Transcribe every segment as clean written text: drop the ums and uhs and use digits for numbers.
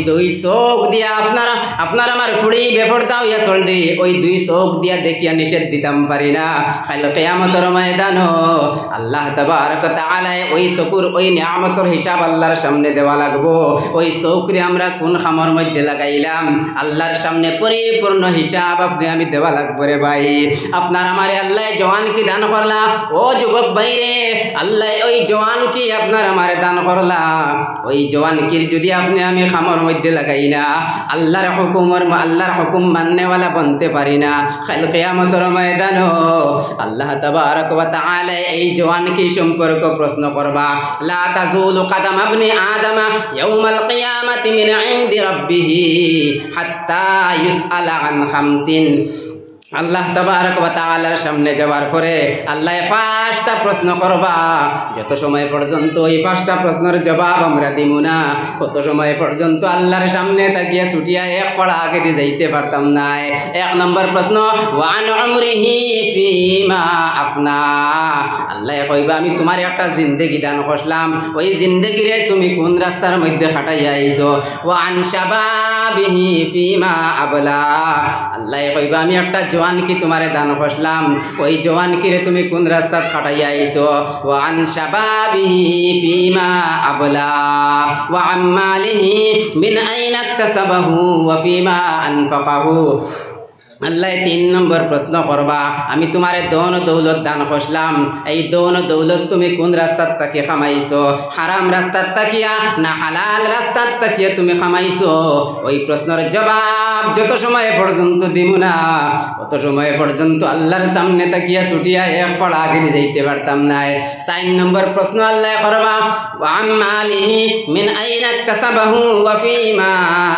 দুই চোখ দিয়া আপনার আমার ফুড়ি বেপরদা হইয়া চলরি ওই দুই চোখ দিয়া দেখিয়া নিষেধ দিতাম পারি না খাইল কিয়ামতের ময়দানো আল্লাহ তাবারক ওয়া তাআলা ওই চকুর ওই নিয়ামতের হিসাব আল্লাহর সামনে দেওয়া লাগবো ওই চোখরে আমরা কোন খামর মধ্যে লাগাইলাম আল্লাহর সামনে পরিপূর্ণ হিসাব আপনি আমি দেওয়া লাগবো রে ভাই আপনার আমারে আল্লাহ জওয়ান কি দান করলা ও যুবক ভাই রে আল্লাহ ওই জওয়ান কি আপনার আমারে দান করলা ওই জওয়ান কি যদি আপনি আমি খামর মধ্যে লাগাই না আল্লাহর হুকুম মাননেওয়ালা বনতে পারি না কাল কিয়ামতের ময়দানো আল্লাহ তাবারক ওয়া তাআলা এই জওয়ান কি সম্পর্ক প্রশ্ন করবা লা তাজুলু কদম ইবনি আদম ইয়াউমাল কিয়ামাতি মিন ইনদি রাব্বিহি হাত্তা ইউসআলা আন খামসিন আল্লাহ তাবারক ওয়া তাআলার সামনে যাওয়ার পরে আল্লাহ পাঁচটা প্রশ্ন করবা যত সময় পর্যন্ত এই পাঁচটা প্রশ্নের জবাব আমরা দিব না কত সময় পর্যন্ত আল্লাহর সামনে তাকিয়া ছুটিয়া এক পড়া আগে দিয়ে যাইতে পারতাম না এক নম্বর প্রশ্ন ওয়ান উমরিহি ফিমা আফনা আল্লাহ কইবা আমি তোমার একটা জিন্দেগি দান করলাম ওই জিন্দেগিরে তুমি কোন রাস্তার মধ্যে কাটাইয়া আইছো ওয়ান শাবাবিহি ফিমা আবলা আল্লাহ কইবা আমি একটা জওয়ান কি তোমারে দান করলাম ওই জওয়ান কি রে তুমি কোন রাস্তা কাটাইয়া আইছো ওয়ান শাবাবিহি ফিমা আবলা ওয়া আম্মালিহি মিন আইনা ইকতাসাবাহু ওয়া ফিমা আনফাকাহু আল্লাহ তিন নম্বর প্রশ্ন করবা আমি তোমারে দৌন দৌলত দান করলাম এই দৌন দৌলত তুমি কোন রাস্তার তাকিয়া খামাইছো হারাম রাস্তার তাকিয়া না হালাল রাস্তার তাকিয়া তুমি খামাইছো ওই প্রশ্নের জবাব যত সময় পর্যন্ত দিব না তত সময় পর্যন্ত আল্লাহর সামনে তাকিয়া ছুটিয়া এক পড়া আগে যাইতে পারতাম না চার নম্বর প্রশ্ন আল্লাহ করবা আম্মালিহি মিন আইনা ইকতাসাবাহু ওয়া ফিমা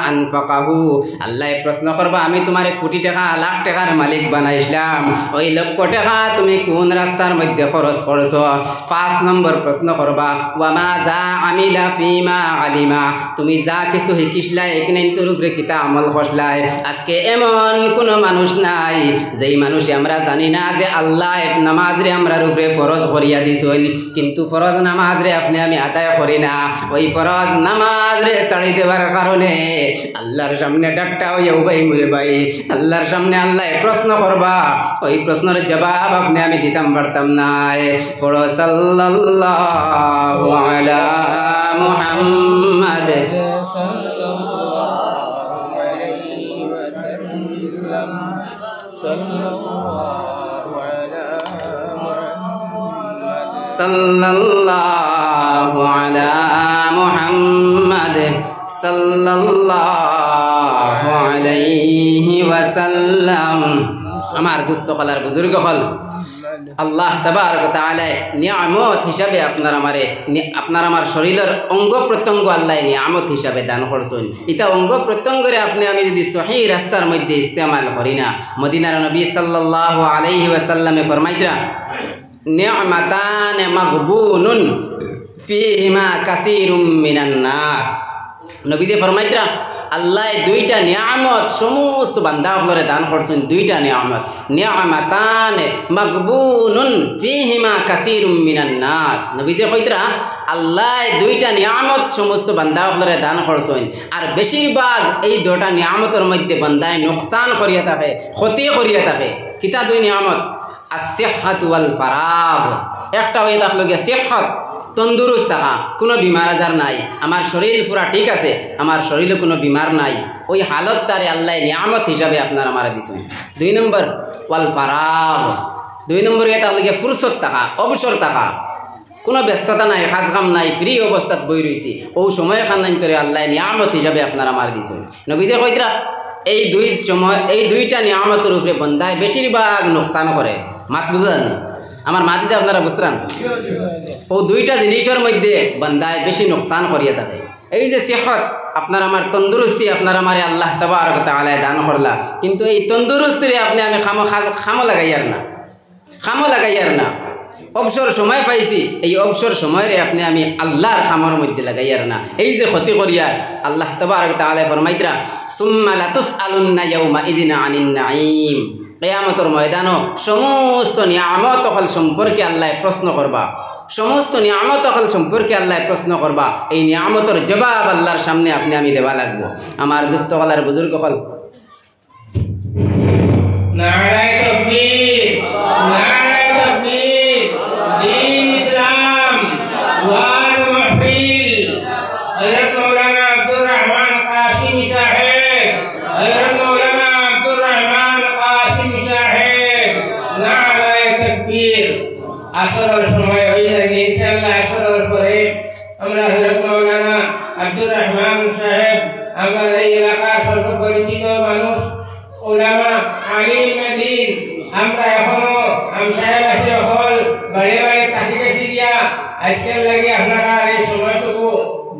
আনফাকাহু আল্লাহ প্রশ্ন করবা আমি তোমারে কোটি টাকা লাখ টাকার মালিক বানাইছিলাম ওই লক্ষ টাকা তুমি কোন রাস্তার মধ্যে খরচ করছো পাঁচ নম্বর প্রশ্ন করবা ওয়ামা যা আমিলা ফিমা আলিমা তুমি যা কিছু শিখিসলাই এখানে তোর উপরে কিতা আমল করলাই আজকে এমন কোনো মানুষ নাই যেই মানুষে আমরা জানি না যে আল্লাহ নামাজরে আমরা উপরে ফরজ করিয়া দিছেন কিন্তু ফরজ নামাজরে আপনি আমি আদায় করি না ওই ফরজ নামাজরে ছাড়ি দেওয়ার কারণে আল্লাহর সামনে ডাক্তার হইয়া উবাই মুরে ভাই আল্লাহর সামনে আল্লাহ প্রশ্ন করবা ওই প্রশ্নের জবাব আপনি আমি দিতাম পারতাম না পড়ো সাল্লাল্লাহু আলা মুহাম্মাদ সাল্লাল্লাহু আলা মুহাম্মাদ সাল্লাল্লাহু আলাইহি ওয়াসাল্লাম আমার দুস্থ কলার বুজুর্গ হল আল্লাহ তাবারক ওয়া তাআলা নিয়ামত হিসাবে আপনার আমার শরীরের অঙ্গ প্রত্যঙ্গ আল্লাহ নিয়ামত হিসাবে দান করছেন এটা অঙ্গ প্রত্যঙ্গরে আপনি আমি যদি সহি রাস্তার মধ্যে ইস্তেমাল করি না মদিনার নবী সাল্লাল্লাহু আলাইহি ওয়াসাল্লামে ফরমাইতরা নি'মাতান মাগবুনুন ফিহিমা কাসীরুম মিনান নাস নবীজি ফরমাইতরা আল্লাহ দুইটা নিয়ামত সমস্ত বান্দাগুলোরে দান করছেন দুইটা নিয়ামত নিয়ামাতান মাগবুনুন ফিহিমা কাসীরুম মিনান নাস নবীজি কইতরা আল্লাহ দুইটা নিয়ামত সমস্ত বান্দাগুলোরে দান করছেন আর বেশিরভাগ এই দুইটা নিয়ামতের মধ্যে বান্দায় নোকসান করিয়া থাকে ক্ষতি করিয়া থাকে কিতা দুই নিয়ামত as-sihhat wal faragh একটা হয়ে থাকলো গিয়া সিহত তন্দুরুস্ত থাকা কোনো বিমার আজার নাই আমার শরীর পুরা ঠিক আছে আমার শরীরে কোনো বিমার নাই ওই হালত তারে আল্লাহ নিয়ামত হিসাবে আপনার আমার দিছেন দুই নম্বর ওয়াল ফারাগ দুই নম্বর এটা হলো গিয়া ফুরসত থাকা অবসর থাকা কোনো ব্যস্ততা নাই কাজ কাম নাই ফ্রি অবস্থাত বই রয়েছি ও সময় খান করে আল্লাহ নিয়ামত হিসাবে আপনার আমার দিছেন নবীজি কইতরা এই দুইটা নিয়ামতের উপরে বন্দায় বেশিরভাগ নোকসান করে মাত বুঝান আমার মাতিতে আপনারা বুঝতেন ও দুইটা জিনিসের মধ্যে বান্দায় বেশি নোকসান করিয়া থাকে এই যে সেহত আপনার আমার তন্দুরুস্তি আপনার আমার আল্লাহ তাবারক ওয়া তাআলা দান করলা কিন্তু এই তন্দুরুস্তিরে আপনি আমি খামো লাগাইয়ার না অবসর সময় পাইছি এই অবসর সময়ের আপনি আমি আল্লাহর খামর মধ্যে লাগাইয়ার না এই যে ক্ষতি করিয়া আল্লাহ তাবারক ওয়া তাআলা ফরমাইতরা সুম্মা লাতুসআলুন্না ইয়াওমা ইযিন আনিন নাঈম কিয়ামতের ময়দানো সমস্ত নিয়ামত হল সম্পর্কে আল্লাহ প্রশ্ন করবা সমস্ত নিয়ামত হল সম্পর্কে আল্লাহ প্রশ্ন করবা, এই নিয়ামতের জবাব আল্লাহর সামনে আপনি আমি দেওয়া লাগবো। আমার দুস্থ হলার বুজুর্গ হল নারায়ে তাকবীর, নারায়ে তাকবীর, দ্বীন ইসলাম ওয়াল মাহফিল। হযরত মাওলানা আব্দুর রহমান কাসিমি সাহেব, হযরত মাওলানা আব্দুর রহমান কাসিমি সাহেব, নারায়ে তাকবীর। আসরের সময় হয়ে গেছে, ইনশাআল্লাহ আসরের পরে আমরা হযরত মাওলানা আব্দুর রহমান সাহেব, আমরা এই এলাকার সর্বপরিচিত মানুষ, উলামা, আলিম দ্বীন, আমরা এখনো সাহেব আসে হল বাড়ি বাড়ি থাকি গেছি গিয়া আজকের লাগে আপনারা এই সময়টুকু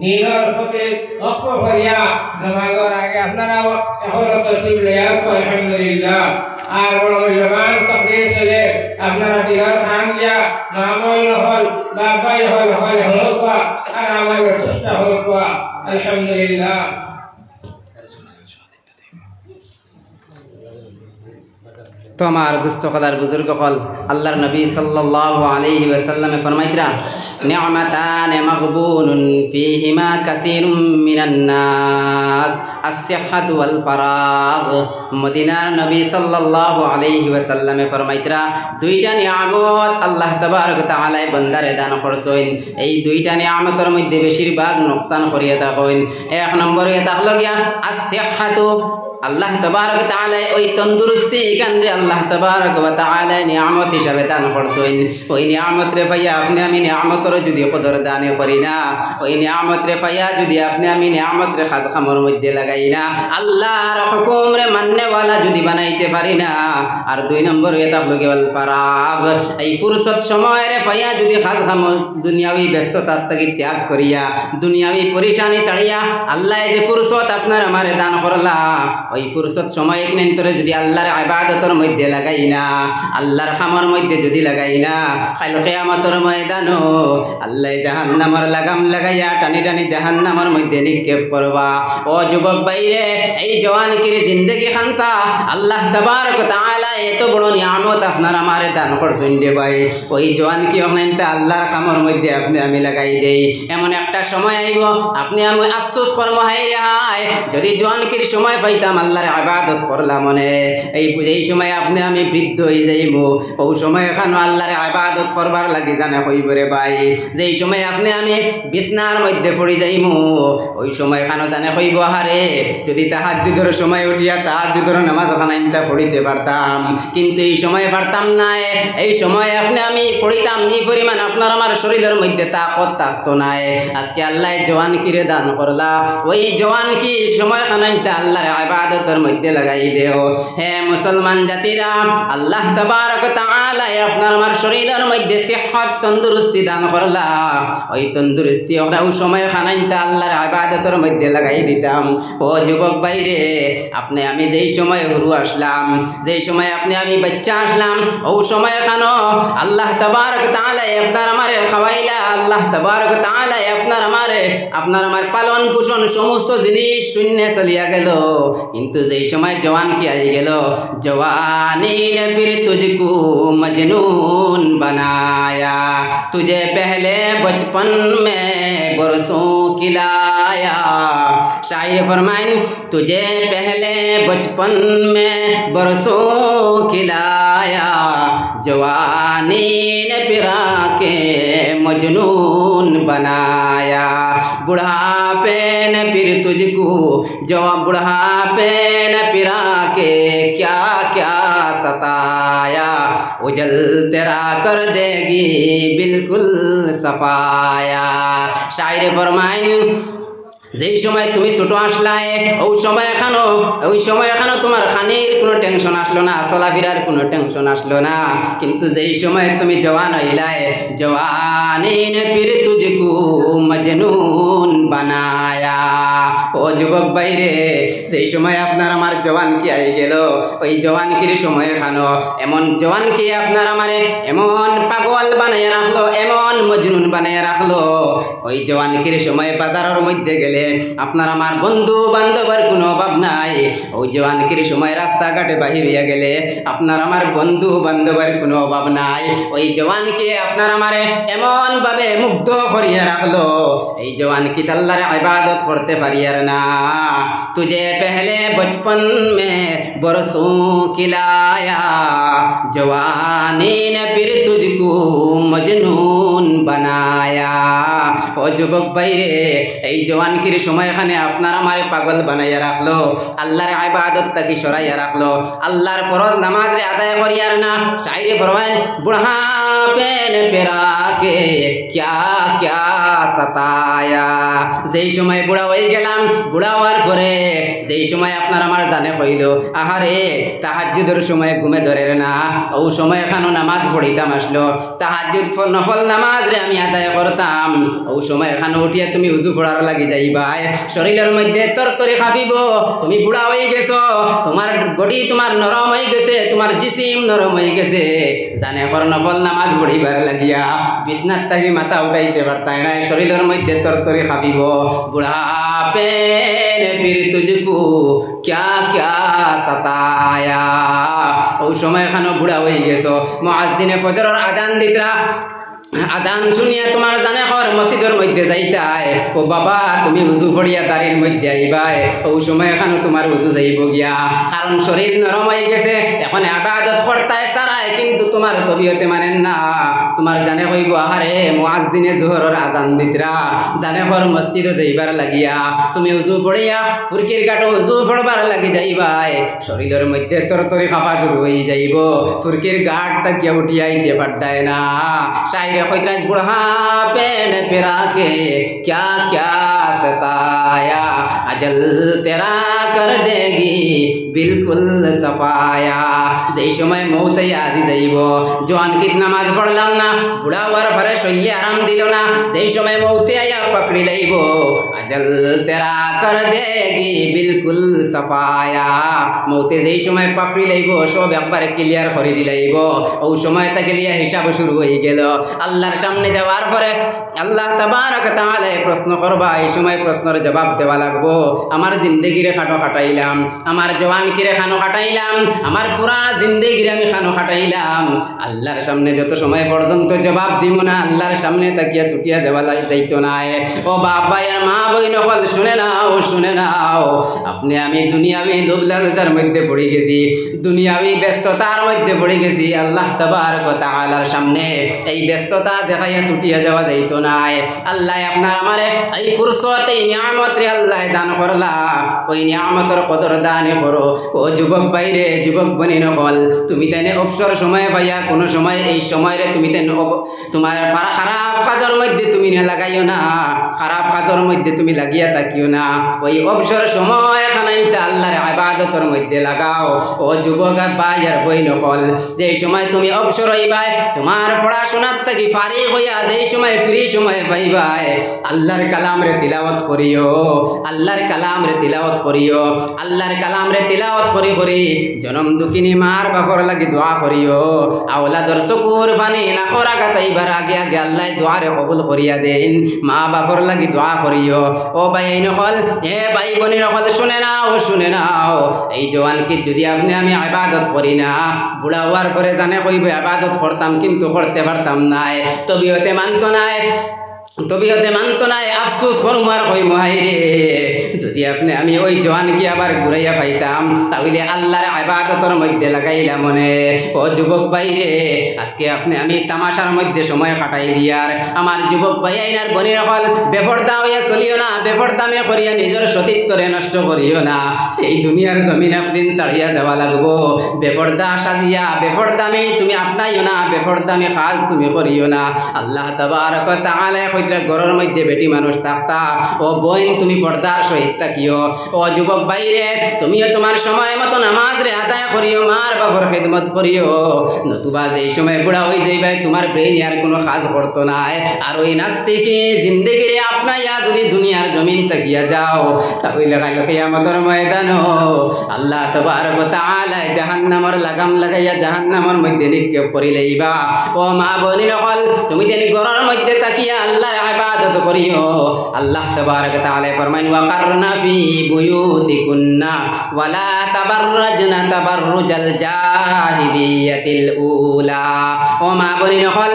দিনের পথে লক্ষ্য করিয়া নামাজের আগে আপনারা এখনো তসবিহ লইয়া আলহামদুলিল্লাহ। আর বড় মূল্যবান তকদির ছেলে আপনারা দিনের খান গিয়া মামই হল বাবাই হল হল হল আর আমার চেষ্টা হল আলহামদুলিল্লাহ। তো আমার দুস্থ কলার বুজুর্গ হল আল্লাহর নবী সাল্লাল্লাহু আলাইহি ওয়াসাল্লামে ফরমাইতরা নি'মাতান মাগবুনুন ফীহিমা কাসীরুম মিনান নাস আস-সিহহাতু ওয়াল ফারাগ। মদিনার নবী সাল্লাল্লাহু আলাইহি ওয়াসাল্লামে ফরমাইতরা দুইটা নিয়ামত আল্লাহ তাবারক ওয়া তাআলা বান্দারে দান করছেন, এই দুইটা নিয়ামতের মধ্যে বেশিরভাগ নোকসান করিয়া থাকেন। এক নম্বরে থাকলো গিয়া আস-সিহহাতু, আল্লাহ তাবারক ওয়া তাআলা ওই তন্দুরুস্তি এখানে আল্লাহ তাবারক ওয়া তাআলা নিয়ামত হিসাবে দান করছেন। ওই নিয়ামত রে পাইয়া আপনি আমি নিয়ামতের যদি কদর দান করি না, ওই নিয়ামত রে পাইয়া যদি আপনি আমি নিয়ামত রে খাজ খামর মধ্যে লাগাই না, আল্লাহর হুকুম রে মাননেওয়ালা যদি বানাইতে পারি না। আর দুই নম্বর এটা হলো গেল ফারাগ, এই ফুরসত সময় রে পাইয়া যদি খাজ খামর দুনিয়াবি ব্যস্ততার থেকে ত্যাগ করিয়া দুনিয়াবি পরিশানি ছাড়িয়া আল্লাহ যে ফুরসত আপনার আমারে দান করলা, ওই ফুরসত সময় কিনেন্তরে যদি আল্লাহর ইবাদতের মধ্যে লাগাই না, আল্লাহর খামর মধ্যে যদি লাগাই না, কাল কিয়ামতের ময়দানো আল্লাহ জাহান্নামের লাগাম লাগাইয়া টানি টানি জাহান্নামের মধ্যে নিক্ষেপ করবা। ও যুবক ভাইরে, এই জওয়ানকির জিন্দেগি খান্তা আল্লাহ তাবারক ওয়া তাআলা এত বড় নিয়ামত আপনার আমারে দান করছেন রে ভাই, ওই জওয়ানকি অনেকটা আল্লাহর খামর মধ্যে আপনি আমি লাগাই দেই, এমন একটা সময় আইব আপনি আমি আফসোস কর্ম হাই রে হায়, যদি জওয়ানকির সময় পাইতাম আল্লাহর ইবাদত করলাম মনে, এই সময় আপনি আমি বৃদ্ধ হয়ে যাইব, ওই সময় এখানে আল্লাহর ইবাদত করবার লাগি জানা হইব রে ভাই, যেই সময় আপনি আমি বিছনার মধ্যে পড়ে যাইব, ওই সময় এখানে জানে হইব হারে যদি তাহাজ্জুদের সময় উঠিয়া তাহাজ্জুদের নামাজ ওখানে আমি পড়িতে পারতাম, কিন্তু এই সময় পারতাম না। এই সময় আপনি আমি পড়িতাম, এই পরিমাণ আপনার আমার শরীরের মধ্যে তাকত থাকতো না। আজকে আল্লাহ জওয়ানকিরে দান করলা, ওই জওয়ানকি সময় খানাইতে আল্লাহর ইবাদতের মধ্যে লাগাই দেও। হে মুসলমান জাতিরা, আল্লাহ তাবারক ওয়া তাআলা আপনার আমার শরীরের মধ্যে সিহত তন্দুরস্তি দান করলা, ওই তন্দুরস্তি ওরা ওই সময় খানাইতে আল্লাহর ইবাদতের মধ্যে লাগাই দিতাম। ও যুবক ভাইরে, আপনি আমি যেই সময় হুরু আসলাম, যেই সময় আপনি আমি বাচ্চা আসলাম, ওই সময় খানো আল্লাহ তাবারক ওয়া তাআলা আপনার আমারে খাওয়াইলা, আল্লাহ তাবারক ওয়া তাআলা আপনার আমার পালন পোষণ সমস্ত জিনিস শূন্য চলিয়া গেল, কিন্তু যেই সময় জওয়ান কি আই গেল, জওয়ানি ने फिर तुझको मजनून बनाया, तुझे पहले बचपन में बरसों खिलाया। शायर फरमाइन तुझे पहले बचपन में बरसों खिलाया, जवानी ने फिरा के मजनून बनाया, बुढ़ापे ने फिर तुझको बुढ़ापे ने फिरा के क्या क्या सताया, उजल तेरा कर देगी बिल्कुल सफाया। शायर फरमाइन যেই সময় তুমি ছোট আসলাই, ওই সময় এখানো তোমার খানির কোনো টেনশন আসলো না, চলাফেরার কোনো টেনশন আসলো না, কিন্তু যেই সময় তুমি জওয়ান হইলাই, জওয়ানি নে ফির তুঝকো মজনুন বানায়া। ও যুবক ভাইরে, যেই সময় আপনার আমার জওয়ান কি আই গেল, ওই জওয়ানকির সময় খানো এমন জওয়ান কি আপনার আমারে এমন পাগল বানাইয়া রাখলো, এমন মজনুন বানাইয়া রাখলো, ওই জওয়ানকির সময় বাজারের মধ্যে গেলে গেলে আপনার আমার বন্ধু বান্ধবের কোনো অভাব নাই। ওই জওয়ানকির সময় রাস্তাঘাটে বাহির হইয়া গেলে আপনার আমার বন্ধু বান্ধবের কোনো অভাব নাই। ওই জওয়ানকে আপনার আমারে এমনভাবে মুগ্ধ করিয়া রাখলো, এই জওয়ানকি আল্লাহর ইবাদত করতে পারিয়ার না। তুঝে পহলে বচপন মে বরসোं खिलाया, जवानी ने फिर तुझको मजनून बनाया। ও যুবক ভাইরে, এই জওয়ানকির সময়খানে আপনার আমারে পাগল বানাইয়া রাখলো, আল্লাহর ইবাদত তাকে সরাইয়া রাখলো, আল্লাহর ফরজ নামাজ রে আদায় করিয়ার না। শায়রে ফরমায়েন বুড়হাপে ने पेरा के क्या क्या सताया। যেই সময় বুড়া হয়ে গেলাম, বুড়া হওয়ার পরে যেই সময় আপনার আমার জানে কইল আহারে তাহাজ্জুদের সময় ঘুমে ধরে না, ও সময় এখানো নামাজ পড়িতাম আসলো, তাহাজ্জুদ নফল নামাজ রে আমি আদায় করতাম, ও সময় এখানে উঠিয়া তুমি উজু পড়ার লাগি যাইবাই, শরীরের মধ্যে তরতরি খাবিব, তুমি বুড়া হয়ে গেছো, তোমার বডি তোমার নরম হয়ে গেছে, তোমার জিসিম নরম হয়ে গেছে, জানে কর নফল নামাজ পড়িবার লাগিয়া বিছনার থাকি মাথা উঠাইতে পারতাই না, শরীরের মধ্যে তরতরি খাবিব। বুড়াপে ने फिर तुझको क्या क्या सताया। ওই সময় এখানে বুড়া হয়ে গেছো, মুয়াজ্জিনে ফজরের আজান দিতরা, আজান শুনিয়া তোমার জানে খর মসজিদের মধ্যে যাইতাই, ও বাবা তুমি উজু পড়িয়া দাঁড়ির মধ্যে আইবাই, ওই সময় এখানে তোমার উজু যাইব গিয়া, কারণ শরীর নরম হয়ে গেছে, এখন ইবাদত করতায় সারায় কিন্তু তোমার তবিয়তে মানেন না, তোমার জানে কইব আহারে মুয়াজ্জিনে জোহরের আজান দিতরা, জানে খর মসজিদে যাইবার লাগিয়া তুমি উজু পড়িয়া ফুরকির কাটো উজু পড়বার লাগি যাইবাই, শরীরের মধ্যে তরতরি খাপা শুরু হয়ে যাইব, ফুরকির গাঢ় তাকিয়া উঠিয়া আইতে পারতায় না। শায়রে खैतराज बुढ़ापे ने फिरा के क्या क्या सताया, अजल तेरा कर देगी बिल्कुल सफाया। যেই সময় মৌতে আজি যাইব, জওয়ানকিত নামাজ পড়লাম না, বুড়া হওয়ার পরে শরীরে আরাম দিল না, যেই সময় মৌতে আয়া পকড়ি লইব, अजल तेरा कर देगी बिल्कुल सफाया। মৌতে যেই সময় পকড়ি লইব সব একবারে ক্লিয়ার করে দিলাইব, ওই সময় তাকে লিয়া হিসাব শুরু হয়ে গেল। আল্লাহর সামনে যাওয়ার পরে আল্লাহ তাবারক তাআলা প্রশ্ন করবা, এই সময় প্রশ্নের জবাব দেওয়া লাগবো। আমার জিন্দেগিরে খানো খাটাইলাম, আমার জওয়ানকিরে খানো খাটাইলাম, আমার পুরা জিন্দেগিরে আমি খানো খাটাইলাম, আল্লাহর সামনে যত সময় পর্যন্ত জবাব দিব না, আল্লাহর সামনে তাকিয়া ছুটিয়া যাওয়া যাইতো না। ও বাবা আর মা বইন হল শুনে নাও, শুনে নাও, আপনি আমি দুনিয়াবি লোভ লালসার মধ্যে পড়ে গেছি, দুনিয়াবি ব্যস্ততার মধ্যে পড়ে গেছি, আল্লাহ তাবারক তাআলার সামনে এই ব্যস্ততা দেখাইয়া ছুটিয়া যাওয়া যাইতো না। আল্লাহ আপনার আমারে এই ফুরসত এই নিয়ামত রে আল্লাহ দান করলা, ওই নিয়ামতের কদর দান করো। ও যুবক ভাইরে, যুবক বনি নকল, তুমি তাই অবসর সময় পাইয়া কোনো সময় এই সময় তুমি তাই তোমার খারাপ কাজের মধ্যে তুমি লাগাইও না, খারাপ কাজের মধ্যে তুমি লাগিয়া থাকিও না, ওই অবসর সময় খানাইতে আল্লাহর ইবাদতের মধ্যে লাগাও। ও যুবক ভাই আর বই নকল, যে সময় তুমি অবসর হইবাই, তোমার পড়াশোনার থেকে ফারিগ হইয়া যেই সময় ফ্রি সময় পাইবাই, আল্লাহর কালাম রে তিলাওয়াত করিও, আল্লাহর কালাম রে তিলাওয়াত করিও, আল্লাহর কালাম রে তিলাওয়াত করি করি জনম দুঃখিনী মার বাপর লাগি দোয়া করিও। আওলাদর চকুর পানি না খরা গাতাইবার আগে আগে আল্লাহ দোয়ারে কবুল করিয়া দেন, মা বাপর লাগি দোয়া করিও। ও ভাই নকল, হে ভাই বোনি নকল, শুনে নাও, শুনে নাও, এই জওয়ানকে যদি আপনি আমি ইবাদত করি না, বুড়া হওয়ার পরে জানে কইব ইবাদত করতাম কিন্তু করতে পারতাম নাই, তবিয়তে মানতো নাই, তবিয়তে মানতো নাই, আফসোস করুম আর কই মহাইরে, যদি আপনি আমি ওই জওয়ানকে আবার ঘুরাইয়া পাইতাম তাহলে আল্লাহর ইবাদতের মধ্যে লাগাইলাম মনে। ও যুবক ভাইরে, আজকে আপনি আমি তামাশার মধ্যে সময় কাটাই দিয়ার, আমার যুবক ভাই আইনার বনি রাখল, বেপরদা হইয়া চলিও না, বেপরদামে করিয়া নিজের সতীত্বরে নষ্ট করিও না, এই দুনিয়ার জমিন একদিন ছাড়িয়া যাওয়া লাগবো, বেপরদা সাজিয়া বেপরদামে তুমি আপনাইও না, বেপরদামে কাজ তুমি করিও না। আল্লাহ তাবারক তাআলা কইরা ঘরের মধ্যে বেটি মানুষ থাকতা, ও বোন তুমি পর্দার সহিত থাকিও। ও যুবক ভাইরে, তুমিও তোমার সময় মতো নামাজ রে আদায় করিও, মার বাবার খেদমত করিও, নতুবা যেই সময় বুড়া হয়ে যাইবাই তোমার ব্রেইন আর কোনো কাজ করতো না, আর ওই নাস্তিকি জিন্দেগিরে আপনাইয়া যদি দুনিয়ার জমিন তাকিয়া যাও তাহলে কাল কিয়ামতের ময়দানও আল্লাহ তাবারক তাআলা জাহান্নামের লাগাম লাগাইয়া জাহান্নামের মধ্যে নিক্ষেপ করিলেইবা। ও মা বনি নকল, তুমি তেনি ঘরের মধ্যে তাকিয়া আল্লাহ আল্লাহর ইবাদত করিও। আল্লাহ তাবারক তাআলা ফরমান ওয়াকারনা ফি বুয়ুতিকুন্না ওয়ালা তাবাররাজনা তাবাররুজাল জাহিলিয়াতিল উলা। ও মা বোনিন হল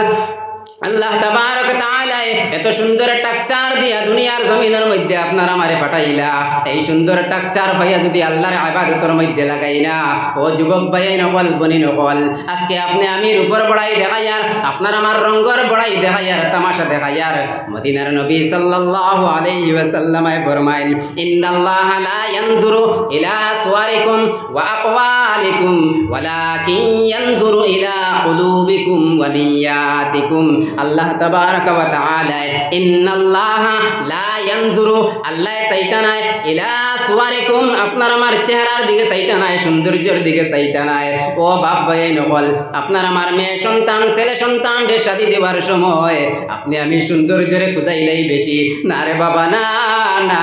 আল্লাহ তাবারক তাআলা এত সুন্দর টাকচার দিয়া দুনিয়ার জমিনের মধ্যে আপনার আমারে পাঠাইলা। এই সুন্দর টাকচার ভাইয়া যদি আল্লাহর ইবাদতের মধ্যে লাগাই না, ও যুবক ভাই নকল বনি নকল, আজকে আপনি আমির উপর বড়াই দেখাইয়ার, আপনার আমার রঙ্গর বড়াই দেখাইয়ার, তামাশা দেখাইয়ার। মদিনার নবী সাল্লাল্লাহু আলাইহি ওয়াসাল্লাম ফরমাইল ইন্নাল্লাহা লা ইয়ানজুরু ইলা সুওয়ারিকুম ওয়া আকওয়ালিকুম ওয়ালাকিন ইয়ানজুরু ইলা কুলুবিকুম ওয়া নিয়াতিকুম। আল্লাহ তাবারক ওয়া তাআলা ইন্নাল্লাহা লা ইয়ানজুরু, আল্লাহ চাইতা নাই, ইলা সুওয়ারিকুম, আপনার আমার চেহারার দিকে চাইতা নাই, সৌন্দর্যের দিকে চাইতা নাই। ও বাপ ভাই নকল, আপনার আমার মেয়ে সন্তান ছেলে সন্তান রে শাদি দেওয়ার সময় আপনি আমি সৌন্দর্যরে খুঁজাইলেই বেশি না রে বাবা, না না,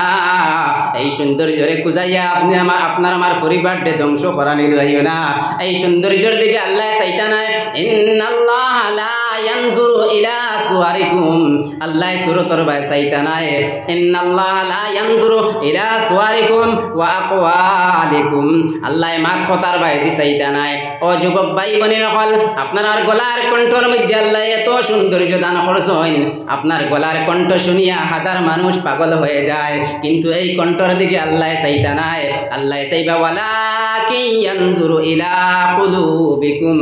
এই সৌন্দর্যরে খুঁজাইয়া আপনি আমার আপনার আমার পরিবারকে ধ্বংস করা নিলইও না। এই সৌন্দর্যের দিকে আল্লাহ চাইতা নাই। ইন্নাল্লাহা লা ইয়ানজুরু ইলা সুওয়ারিকুম, আল্লাহ সুরতর বাই চাইতা নাই। ইন্নাল্লাহা লা ইয়ানজুরু ইলা সুওয়ারিকুম ওয়া আকওয়ালিকুম, আল্লাহ মাত কথার বাই দি চাইতা নাই। ও যুবক ভাই বোনের নকল, আপনার আর গলার কণ্ঠর মধ্যে আল্লাহ এত সৌন্দর্য দান করছেন, আপনার গলার কণ্ঠ শুনিয়া হাজার মানুষ পাগল হয়ে যায়, কিন্তু এই কণ্ঠর দিকে আল্লাহ চাইতা নাই। আল্লাহ চাইবা ওয়ালাকিন ইয়ানজুরু ইলা কুলুবিকুম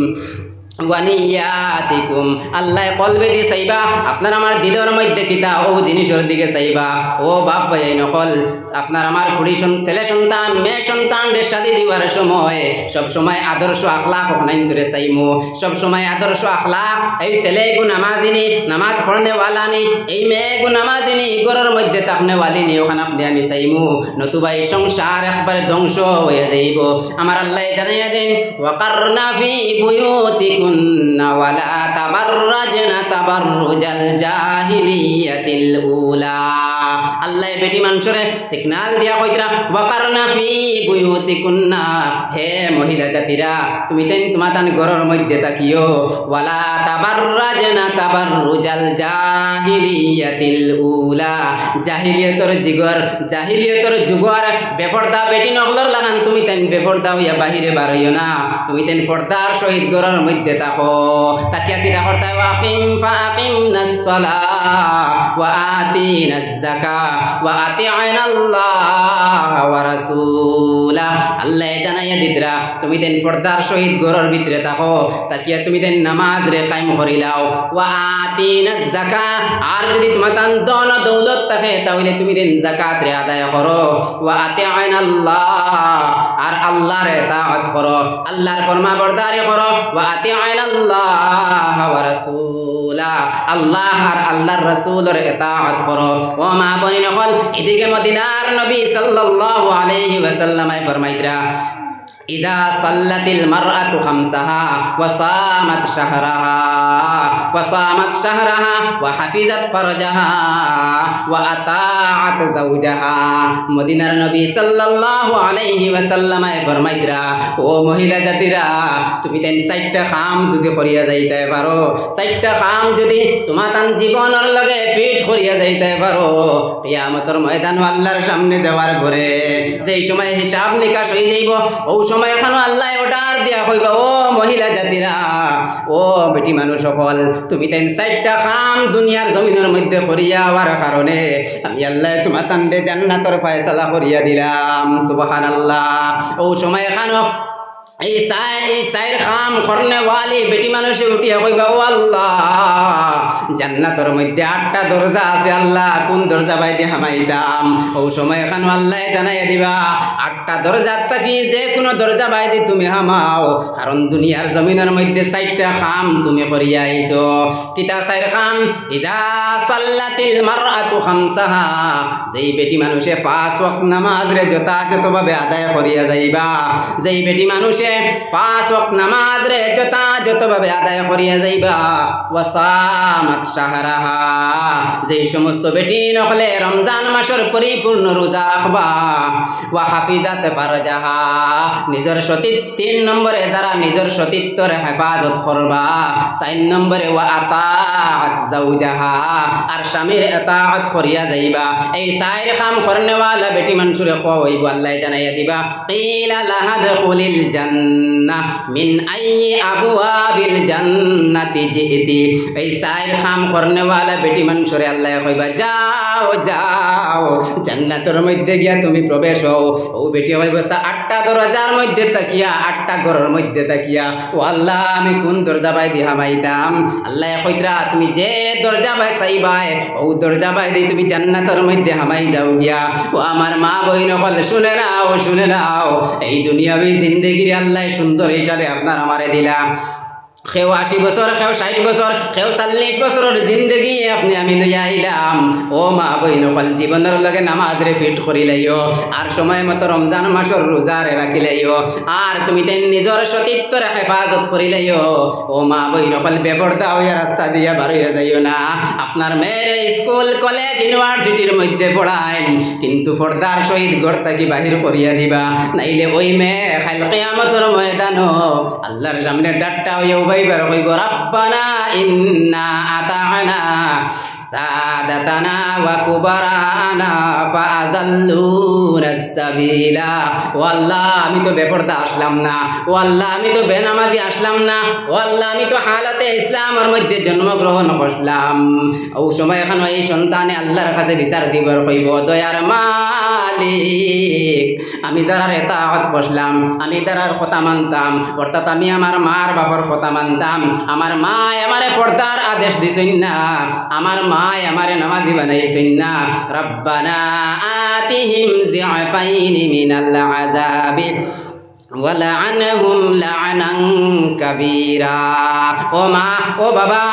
ওয়া নিয়াতিকুম, আল্লাহ কলবে দিয়ে চাইবা, আপনার আমার দিলের মধ্যে কিতা ও জিনিসের দিকে চাইবা। ও বাপ ভাই নকল, আপনার আমার খুড়ি ছেলে সন্তান মেয়ে সন্তান রে শাদি দিবার সময় সব সময় আদর্শ আখলাক ওখানে ধরে চাইমু, সব সময় আদর্শ আখলাক। এই ছেলে গু নামাজিনি, নামাজ পড়নে ওয়ালানি, এই মেয়ে গু নামাজিনি, ঘরের মধ্যে তাপনে ওয়ালিনি, ওখানে আপনি আমি চাইমু, নতুবা এই সংসার একবারে ধ্বংস হয়ে যাইব। আমার আল্লাহ জানাইয়া দেন ওয়াকারনা ফি বুয়ুতিকুম ওয়ালা তাবাররাজনা তাবাররুজাল জাহিলিয়াতিল উলা। আল্লাহ বেটি মানুষরে সিগনাল দিয়া কইতরা ওয়াকারনা ফি বুয়ুতিকুন্না, হে মহিলা জাতিরা তুমি তেন তোমাতান ঘরের মধ্যে থাকিও, ওয়ালা তাবাররাজনা তাবাররুজাল জাহিলিয়াতিল উলা, জাহিলিয়তর যুগর বেপরদা বেটি নকলর লাগান তুমি তেন বেপরদা হইয়া বাহিরে বার হইও না, তুমি তেন পর্দার সহিত ঘরের মধ্যে থাকো। তাকিয়া কি দেখর তাই ফাকিমনাস সালাহ ওয়া আতিনাজ যাকাত ওয়া আতি'নাল্লাহ ওয়া রাসূলা। আল্লাহ জানাইয়া দিতরা তুমি তেন পর্দার সহিত ঘরের ভিতরে থাকো, তাকিয়া তুমি তেন নামাজ রে কায়েম করিলাও। ওয়া আতিনাজ যাকাত, আর যদি তোমার তান ধন দৌলত থাকে তাহলে তুমি তেন যাকাত রে আদায় করো। ওয়া আতি'নাল্লাহ, আর আল্লাহর ইতাআত করো, আল্লাহর ফরমাবরদারি করো। ওয়া আতি'নাল্লাহ ওয়া রাসূলা, আল্লাহ আর আল্লাহর রাসূলের ইতাআত করো। ও মা বোনিন হল, এদিকে মদিনার নবী সাল্লাল্লাহু আলাইহি ওয়াসাল্লাম ফরমাইতরা ইযা সাল্লাতিল মারআতু খামসাহা ওয়া সামাত শাহরাহা ওয়া হাফিজাত ফারজাহা ওয়া আতাআত যাওজাহা। মদিনার নবী সাল্লাল্লাহু আলাইহি ওয়াসাল্লাম ফরমাইতরা ও মহিলা জাতিরা তুমি তেন 4টা কাম যদি করিয়া যাইতে পারো, 4টা কাম যদি তোমার তান জীবনের লগে ফিট করিয়া যাইতে পারো, কিয়ামতের ময়দান আল্লাহর সামনে যাওয়ার পরে যেই সময় হিসাব নিকাশ হয়ে যাইব, ও সময় এখানে আল্লাহ অর্ডার দিয়া কইবা ও মহিলা জাতিরা, ও বেটি মানুষ সকল তুমি তেন 4টা কাম দুনিয়ার জমিনের মধ্যে করিয়া হওয়ার কারণে আমি আল্লাহ তোমার তান্ডে জান্নাতের ফয়সালা করিয়া দিলাম। সুবহানাল্লাহ। ও সময় এখানে এই সাইর খাম করনে ওয়ালি বেটি মানুষে উঠিয়া কইবা ও আল্লাহ জান্নাতের মধ্যে 8টা দরজা আছে, আল্লাহ কোন দরজা বাইতে হামাইতাম? ও সময় এখানে আল্লাহ জানাইয়া দিবা 8টা দরজা থাকি যে কোনো দরজা বাইতে তুমি হামাও, কারণ দুনিয়ার জমিনের মধ্যে 4টা খাম তুমি করিয়া আইছো। কিতা 4 খাম? ইজা সাল্লাতিল মারআতু খামসাহা, যেই বেটি মানুষে 5 ওয়াক্ত নামাজ রে যথাযথভাবে আদায় করিয়া যাইবা, যেই বেটি মানুষে রে 5 ওয়াক্ত নামাজ রে যথাযথভাবে আদায় করিয়া যাইবা। ওয়াসামাত শাহরাহা, যে সমস্ত বেটি নকলে রমজান মাসের পরিপূর্ণ রোজা রাখবা। ওয়া হাফিজাত ফারজাহা, নিজের সতীত্ব 3 নম্বরে যারা নিজের সতীত্বর হেফাজত করবা। 4 নম্বরে ওয়া আতাআত যাওজাহা, আর স্বামীর আতাআত করিয়া যাইবা। এই 4 কাম করনেওয়ালা বেটি মানুষরে হইব আল্লাহ জানাইয়া দিবা। কিলা লাহা দুখুলিল জান্নাহ মিন আইয়ি আবওয়াবিল জান্নাতি জিতি, এই 4 কাম করনেওয়ালা বেটি মানুষরে আল্লাহ কইবা যাও যাও জান্নাতের মধ্যে গিয়া তুমি প্রবেশ হও। ও বেটি হইব 8টা দরজার মধ্যে তাকিয়া, 8টা ঘরের মধ্যে তাকিয়া, ও আল্লাহ আমি কোন দরজা বাই দি হামাইতাম। আল্লাহ কইতরা তুমি যে দরজা বাই চাইবাই ও দরজা বাই দি তুমি জান্নাতের মধ্যে হামাই যাও গিয়া। ও আমার মা বই নকল শুনে নাও, শুনে নাও, এই দুনিয়াবি জিন্দেগির আল্লাহ সুন্দর হিসাবে আপনার আমারে দিলা। কেউ 80 বছর, কেউ 60 বছর, কেউ 40 বছরের জিন্দগি আপনি আমি লইয়া আইলাম। ও মা বইন কল জীবনের লগে নামাজ রে ফিট করি লাইও, আর সময় মতো রমজান মাসের রোজা রে রাখি লাইও, আর তুমি তেন নিজের সতীত্বর হেফাজত করি লাইও। ও মা বইন কল বেপরদা হইয়া রাস্তা দিয়া বার হইয়া যাইও না। আপনার মেয়েরে স্কুল কলেজ ইউনিভার্সিটির মধ্যে পড়াইন, কিন্তু পর্দার সহিত ঘর থাকি বাহির করিয়া দিবা, নাইলে ওই মেয়ে কাল কিয়ামতের ময়দানো আল্লাহর সামনে ডাট্টা হইয়া উবাইবার হইব রাব্বানা ইন্না আতা'না সাদাতানা ওয়া কুবারানা ফাআযাল্লুনাস সাবিলা। ও আল্লাহ আমি তো বেপরদা আসলাম না, ও আল্লাহ আমি তো বেনামাজি আসলাম না, ও আল্লাহ আমি তো হালাতে ইসলামের মধ্যে জন্মগ্রহণ করলাম। ও সময় এখন এই সন্তানে আল্লাহর কাছে বিচার দিবার হইব দয়ার মালিক, আমি যারার এতাআত করলাম, আমি যারার কথা মানতাম, অর্থাৎ আমি আমার মার বাবার কথা মানতাম, আমার মা আমারে পর্দার আদেশ দিছেন না, আমার মা আমারে নামাজি বানাইছেন না। রব্বানা আতিহিম যিআফাইনি মিনাল আযাবি ওয়ালআনহুম লা'নান কাবীরা। ও মা, ও বাবা,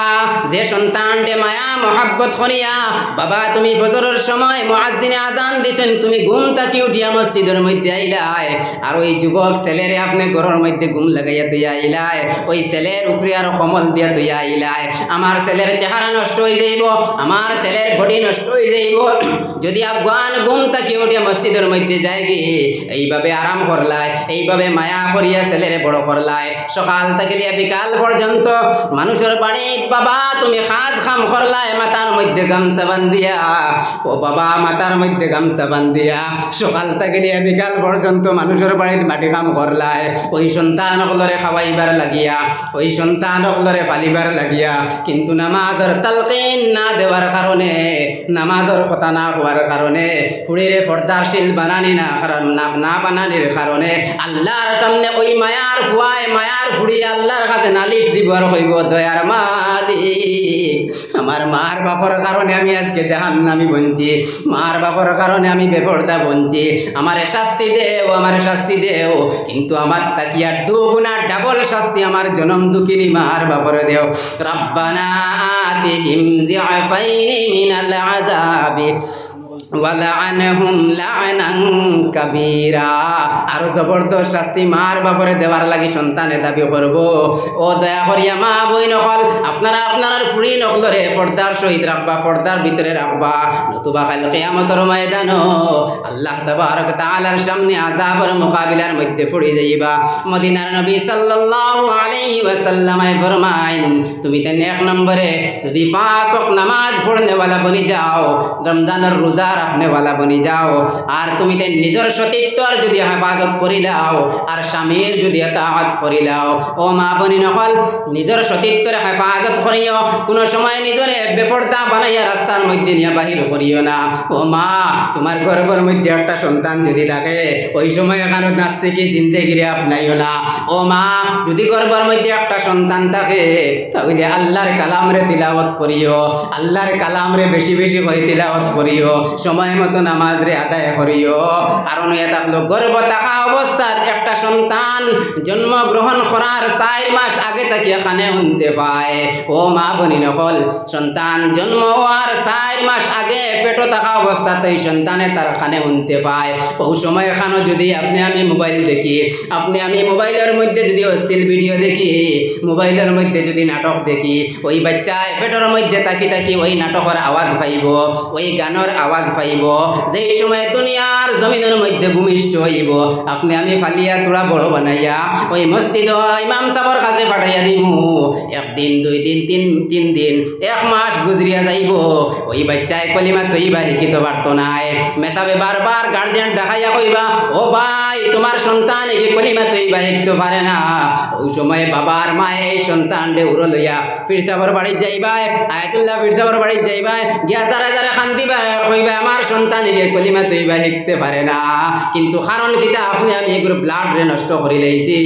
যে সন্তানটে মায়া মহাব্বত করিয়া বাবা তুমি ফজরের সময় মুয়াজ্জিনে আজান দিছেন, তুমি ঘুম থাকি উঠিয়া মসজিদের মধ্যে আইলাই, আর ওই যুবক ছেলেরে আপনি ঘরের মধ্যে ঘুম লাগাইয়া তুইয়া আইলাই, ওই ছেলের উপরে আর কমল দিয়া তুইয়া আইলাই। আমার ছেলের চেহারা নষ্ট হয়ে যাইব, আমার ছেলের বডি নষ্ট হয়ে যাইব যদি আফগান ঘুম থাকি উঠিয়া মসজিদের মধ্যে যাই গি। এইভাবে আরাম করলাই, এইভাবে মায়া করিয়া ছেলেরে বড় করলাই, সকাল থেকে বিকাল পর্যন্ত মানুষের বাড়ি বাবা তুমি কাজ খাম করলাই, মাথার মধ্যে গামছা বান্ধিয়া, ও বাবা মাথার মধ্যে গামছা বান্ধিয়া সকাল থেকে বিকাল পর্যন্ত মানুষের বাড়িতে মাটি কাম করলাই। ওই সন্তানগুলোরে খাওয়াইবার লাগিয়া, ওই সন্তানগুলোরে পালিবার লাগিয়া, কিন্তু নামাজের তালকিন না দেওয়ার কারণে, নামাজের কথা না হওয়ার কারণে, ফুড়িরে পর্দাশীল বানানি না বানানির কারণে আল্লাহর সামনে ওই মায়ার ফুয়ায় মায়ার ফুড়ি আল্লাহর কাছে নালিশ দিবার হইব দয়ার মালিক, আমার মার বাপর কারণে আমি আজকে জাহান্নামী বঞ্চি, মার বাপর কারণে আমি বেপরদা বঞ্চি, আমারে শাস্তি দেও, আমার শাস্তি দেও, কিন্তু আমার তাকিয়া দুগুণা ডাবল শাস্তি আমার জনম দুঃখিনী মার বাপরে দেও। রব্বানা আতিহিম যিআফাইনি মিনাল আযাবি ওয়ালআনহুম লা'নান কাবীরা। আর জবরদস্ত শাস্তি মার বাপরে দেওয়ার লাগি সন্তানে দাবি করব। ও দয়া করিয়া মা বই নকল আপনারা আপনার ফুড়ি নকলরে পর্দার সহিত রাখবা, পর্দার ভিতরে রাখবা, নতুবা কাল কিয়ামতের ময়দানো আল্লাহ তাবারক তাআলার সামনে আযাবের মোকাবিলার মধ্যে পড়ে যাইবা। মদিনার নবী সাল্লাল্লাহু আলাইহি ওয়াসাল্লাম ফরমাইন তুমি তেন 1 নম্বরে যদি 5 ওয়াক্ত নামাজ পড়নে वाला বনি যাও, রমজানের রোজা রাখনে वाला বনি যাও, আর তুমি তেন নিজের সতীত্বর যদি হেফাজত করি দাও, আর স্বামীর যদি ইতাআত করি দাও, ও মা বনি নকল নিজের সতীত্বর হেফাজত করিও, কোনো সময় নিজরে বেপরদা বানাইয়া রাস্তার মধ্যে নিয়ে বাহির করিও না। ও মা তোমার গর্ভের মধ্যে একটা সন্তান যদি থাকে ওই সময় কারো নাস্তিকি জিন্দেগিরে আপনাইও না। ও মা যদি গর্ভের মধ্যে একটা সন্তান থাকে তাহলে আল্লাহর কালামরে তিলাওয়াত করিও, আল্লাহর কালামরে বেশি বেশি করে তিলাওয়াত করিও। সময় মতো নামাজ রে আদায় করিও। কারণ এ থাকলো গর্ভ থাকা অবস্থাত একটা সন্তান জন্মগ্রহণ করার 4 মাস আগে তাকে এখানে শুনতে পায়। ও মা বনি নকল, সন্তান জন্ম হওয়ার 4 মাস আগে পেটে থাকা অবস্থাতে এই সন্তানে তার কানে শুনতে পায়। ওই সময় এখানে যদি আপনি আমি মোবাইল দেখি, আপনি আমি মোবাইলের মধ্যে যদি অশ্লীল ভিডিও দেখি, মোবাইলের মধ্যে যদি নাটক দেখি, ওই বাচ্চায় পেটের মধ্যে তাকি তাকি ওই নাটকের আওয়াজ পাইব, ওই গানের আওয়াজ পাইব। যেই সময় দুনিয়ার জমিনের মধ্যে ভূমিষ্ঠ হইব, আপনি আমি ফালিয়া তোরা বড় বানাইয়া ওই মসজিদ ইমাম সাহেবের কাছে পাঠাইয়া দিমু। 1 দিন 2 দিন 3 দিন 1 মাস গুজরিয়া যাইব, ওই বাচ্চায় কলিমা তৈবা শিখিত পারত নাই। মেসাবে বারবার গার্জেন ডাকাইয়া কইবা, ও ভাই তোমার সন্তান একে কলিমা তৈবা শিখতে পারে না। ওই সময় বাবার মায় এই সন্তান ডে উড়ো লইয়া পীর সাহেবের বাড়ি যাইবা, আয়াতুল্লাহ পীর সাহেবের বাড়ি যাইবা, গিয়া যারা যারা খান্দিবা কইবা আমার সন্তান একে কলিমা তৈবা শিখতে পারে না। কিন্তু কারণ কিতা, আপনি আমি এগুলো ব্লাড রে নষ্ট করে লইছি।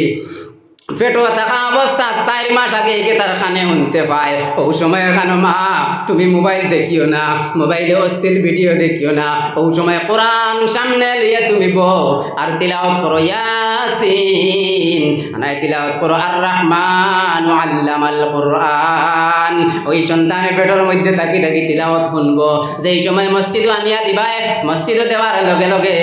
পেটো থাকা অবস্থাত 4 মাস আগে একে তার কানে শুনতে পায়। ওই সময় এখানে মা তুমি মোবাইল দেখিও না, মোবাইলে অশ্লীল ভিডিও দেখিও না। ওই সময় কোরআন সামনে লিয়ে তুমি বউ আর তিলাওয়াত করো ইয়াসিন, নাই তিলাওয়াত করো আর রহমান আল্লামাল কোরআন। ওই সন্তানের পেটের মধ্যে থাকি থাকি তিলাওয়াত শুনবো। যেই সময় মসজিদ আনিয়া দিবাই, মসজিদ দেওয়ার লগে লগে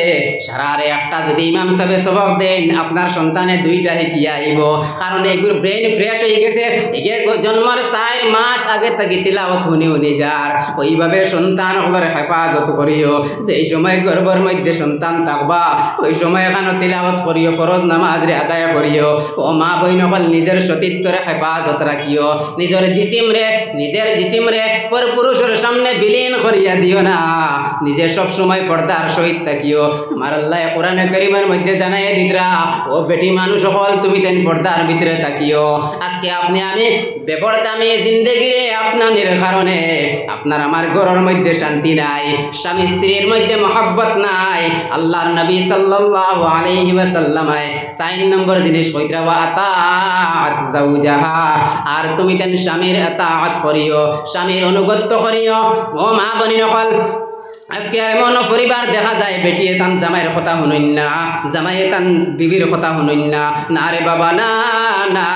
সারারে একটা যদি ইমাম সাহেব সবক দেন, আপনার সন্তানে 2টা শিখিয়া আইব। কারণ এগুলো ব্রেন ফ্রেশ হয়ে গেছে, এগে জন্মের 4 মাস আগে থেকে তিলাওয়াত শুনি শুনি যার। ওইভাবে সন্তান হলের হেফাজত করিও। যেই সময় গর্ভের মধ্যে সন্তান থাকবা, ওই সময় এখানে তিলাওয়াত করিও, ফরজ নামাজ রে আদায় করিও। ও মা বইন হল নিজের সতীত্বরে হেফাজত রাখিও। নিজের জিসিম রে পর পুরুষের সামনে বিলীন করিয়া দিও না। নিজে সব সময় পর্দার সহিত থাকিও। আমার আল্লাহ কোরআনে কারীমের মধ্যে জানাইয়া দিতরা, ও বেটি মানুষ হল তুমি তেন পর্দার ভিতরে থাকিও। আজকে আপনি আমি বেপরদামি জিন্দেগিরে আপনার কারণে আপনার আমার ঘরের মধ্যে শান্তি নাই, স্বামী স্ত্রীর মধ্যে মহব্বত নাই। আল্লাহর নবী সাল্লাল্লাহু আলাইহি ওয়াসাল্লাম 4 নম্বর জিনিস কইতরা ওয়া আতাআত যাওজাহা, আর তুমি তেন স্বামীর আতাআত করিও, স্বামীর অনুগত্য করিও। ও মা বনিন হল, আজকে এমন পরিবার দেখা যায় বেটিয়ে তান জামাইয়ের কথা শুনুন না, জামাইয়ে তান বিবির কথা শুনুন না। না রে বাবা, না না,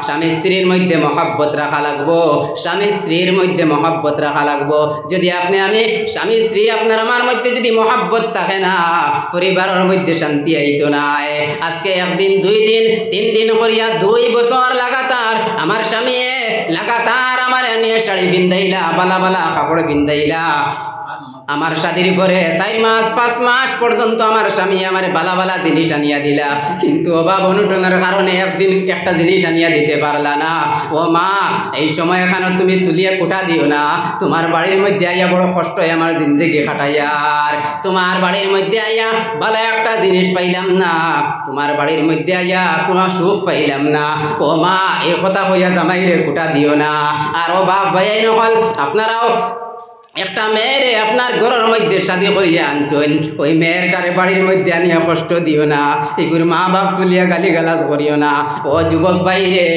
স্বামী স্ত্রীর মধ্যে মহব্বত রাখা লাগবো, স্বামী স্ত্রীর মধ্যে মহব্বত রাখা লাগবো। যদি আপনি আমি স্বামী স্ত্রী আপনার আমার মধ্যে যদি মহব্বত থাকে না, পরিবারের মধ্যে শান্তি আইতো নাই। আজকে 1 দিন 2 দিন 3 দিন করিয়া 2 বছর লাগাতার আমার স্বামী লাগাতার আমার নিয়ে শাড়ি পিন্ধাইলা, বালা বালা কাপড় পিন্ধাইলা। আমার শাদির পরে 4 মাস 5 মাস পর্যন্ত আমার স্বামী আমার বালা বালা জিনিস আনিয়া দিলা, কিন্তু অভাব অনুটনের কারণে 1 দিন একটা জিনিস আনিয়া দিতে পারলা না। ও মা, এই সময় এখানে তুমি তুলিয়া কোটা দিও না। তোমার বাড়ির মধ্যে আইয়া বড় কষ্ট হয় আমার জিন্দগি কাটাইয়ার। তোমার বাড়ির মধ্যে আইয়া ভালো একটা জিনিস পাইলাম না, তোমার বাড়ির মধ্যে আইয়া কোনো সুখ পাইলাম না। ও মা, এই কথা কইয়া জামাইরে কোটা দিও না। আর ও বাপ ভাইয়াই নকল, আপনারাও একটা মেয়েরে আপনার ঘরের মধ্যে শাদি করিয়া আনছেন, ওই মেয়েরটারে বাড়ির মধ্যে আনিয়া কষ্ট দিও না। এগুলো মা বাপ তুলিয়া গালি গালাজ করিও না। ও যুবক ভাইরে,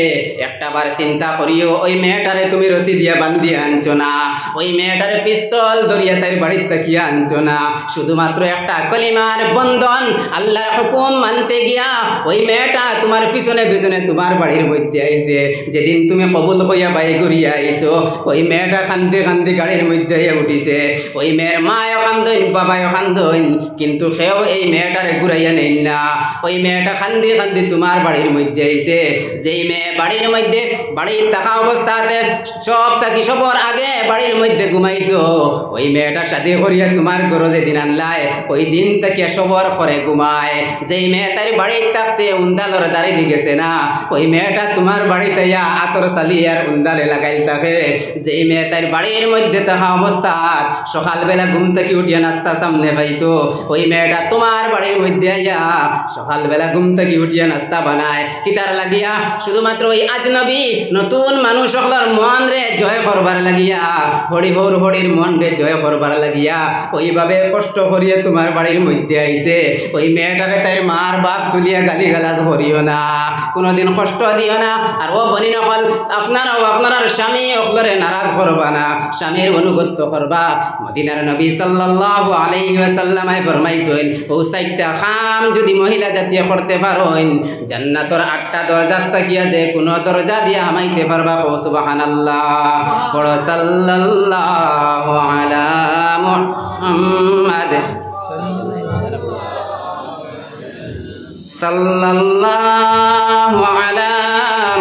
একটাবার চিন্তা করিও, ওই মেয়েটারে তুমি রশি দিয়া বান্ধিয়া আনছো না, ওই মেয়েটারে পিস্তল ধরিয়া তার বাড়ির তাকিয়া আনছো না। শুধুমাত্র একটা কলিমার বন্ধন, আল্লাহর হুকুম মানতে গিয়া ওই মেয়েটা তোমার পিছনে পিছনে তোমার বাড়ির মধ্যে আইছে। যেদিন তুমি কবুল হইয়া বাই করিয়া আইছো, ওই মেয়েটা কান্দে কান্দে গাড়ির মধ্যে উঠিছে। ওই মেয়ের মায়ও কান্দইন, বাবাও কান্দইন, কিন্তু সেও এই মেয়েটারে ঘুরাইয়া নেই না। ওই মেয়েটা কান্দি কান্দি তোমার বাড়ির মধ্যে আইছে। যেই মেয়ে বাড়ির মধ্যে বাড়ির থাকা অবস্থাতে সব থাকি সবর আগে বাড়ির মধ্যে ঘুমাইতো, ওই মেয়েটা শাদি করিয়া তোমার ঘরে যেদিন আনলায়, ওই দিন থেকে সবর করে ঘুমায়। যেই মেয়ে তার বাড়ির থাকতে উন্দালর দাঁড়িয়ে দিয়েছে না, ওই মেয়েটা তোমার বাড়িতে আতর চালিয়ে আর উন্দালে লাগাইল থাকে। যেই মেয়ে তার বাড়ির মধ্যে থাকা অবস্থা সকালবেলা ঘুম থেকে উঠিয়া নাস্তা সামনে পাইতো, ওই মেয়েটা তোমার বাড়ির মধ্যে আইয়া সকালবেলা ঘুম থেকে উঠিয়া নাস্তা বানায়। কিতার লাগিয়া? শুধুমাত্র ওই আজনবী নতুন মানুষ সকলের মন রে জয় করবার লাগিয়া, হরিহর হরির মন রে জয় করবার লাগিয়া ওইভাবে কষ্ট করিয়া তোমার বাড়ির মধ্যে আইছে। ওই মেয়েটারে তার মার বাপ তুলিয়া গালি গালাজ করিও না, কোনোদিন কষ্ট দিও না। আর ও বনি নকল, আপনারাও আপনার স্বামী সকলরে নারাজ করবা না, স্বামীর অনুগত্য করবা মদিনার নবী সাল্লাল্লাহু আলাইহি ওয়াসাল্লামে ফরমাইছেন ও সাইটটা কাম যদি মহিলা জাতীয় করতে পারেন জান্নাতের 8টা দরজা তাকিয়া যে কোন দরজা দিয়ে হামাইতে পারবা সুবহানাল্লাহ পড়ো সাল্লাল্লাহু আলা মুহাম্মাদ সাল্লাল্লাহু আলা